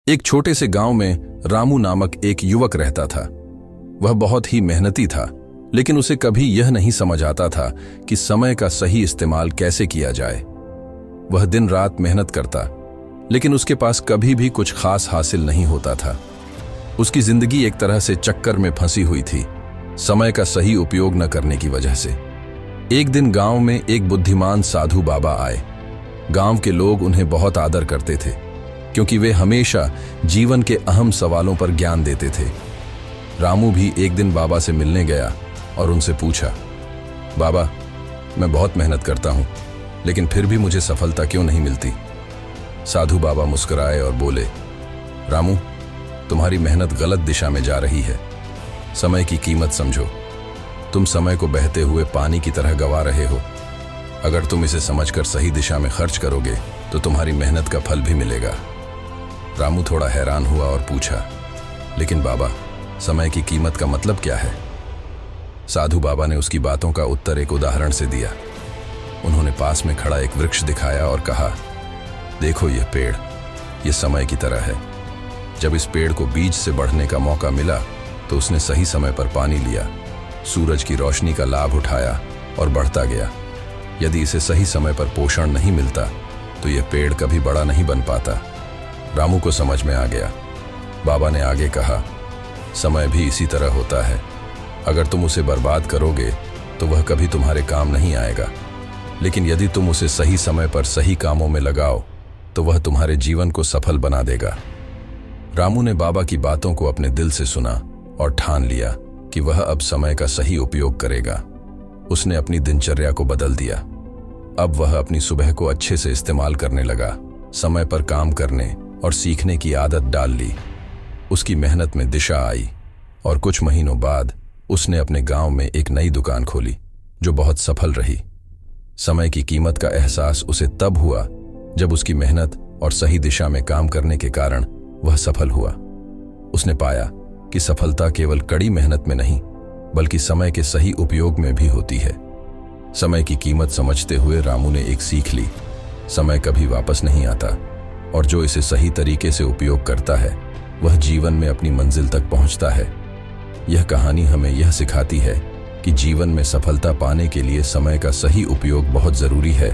एक छोटे से गांव में रामू नामक एक युवक रहता था। वह बहुत ही मेहनती था, लेकिन उसे कभी यह नहीं समझ आता था कि समय का सही इस्तेमाल कैसे किया जाए। वह दिन रात मेहनत करता, लेकिन उसके पास कभी भी कुछ खास हासिल नहीं होता था। उसकी जिंदगी एक तरह से चक्कर में फंसी हुई थी, समय का सही उपयोग न करने की वजह से। एक दिन गांव में एक बुद्धिमान साधु बाबा आए। गांव के लोग उन्हें बहुत आदर करते थे, क्योंकि वे हमेशा जीवन के अहम सवालों पर ज्ञान देते थे। रामू भी एक दिन बाबा से मिलने गया और उनसे पूछा, बाबा, मैं बहुत मेहनत करता हूं, लेकिन फिर भी मुझे सफलता क्यों नहीं मिलती? साधु बाबा मुस्कुराए और बोले, रामू, तुम्हारी मेहनत गलत दिशा में जा रही है। समय की कीमत समझो। तुम समय को बहते हुए पानी की तरह गंवा रहे हो। अगर तुम इसे समझकर सही दिशा में खर्च करोगे तो तुम्हारी मेहनत का फल भी मिलेगा। रामू थोड़ा हैरान हुआ और पूछा, लेकिन बाबा, समय की कीमत का मतलब क्या है? साधु बाबा ने उसकी बातों का उत्तर एक उदाहरण से दिया। उन्होंने पास में खड़ा एक वृक्ष दिखाया और कहा, देखो यह पेड़, यह समय की तरह है। जब इस पेड़ को बीज से बढ़ने का मौका मिला तो उसने सही समय पर पानी लिया, सूरज की रोशनी का लाभ उठाया और बढ़ता गया। यदि इसे सही समय पर पोषण नहीं मिलता तो यह पेड़ कभी बड़ा नहीं बन पाता। रामू को समझ में आ गया। बाबा ने आगे कहा, समय भी इसी तरह होता है। अगर तुम उसे बर्बाद करोगे तो वह कभी तुम्हारे काम नहीं आएगा, लेकिन यदि तुम उसे सही समय पर सही कामों में लगाओ तो वह तुम्हारे जीवन को सफल बना देगा। रामू ने बाबा की बातों को अपने दिल से सुना और ठान लिया कि वह अब समय का सही उपयोग करेगा। उसने अपनी दिनचर्या को बदल दिया। अब वह अपनी सुबह को अच्छे से इस्तेमाल करने लगा, समय पर काम करने और सीखने की आदत डाल ली। उसकी मेहनत में दिशा आई और कुछ महीनों बाद उसने अपने गांव में एक नई दुकान खोली, जो बहुत सफल रही। समय की कीमत का एहसास उसे तब हुआ जब उसकी मेहनत और सही दिशा में काम करने के कारण वह सफल हुआ। उसने पाया कि सफलता केवल कड़ी मेहनत में नहीं, बल्कि समय के सही उपयोग में भी होती है। समय की कीमत समझते हुए रामू ने एक सीख ली, समय कभी वापस नहीं आता और जो इसे सही तरीके से उपयोग करता है वह जीवन में अपनी मंजिल तक पहुंचता है। यह कहानी हमें यह सिखाती है कि जीवन में सफलता पाने के लिए समय का सही उपयोग बहुत जरूरी है।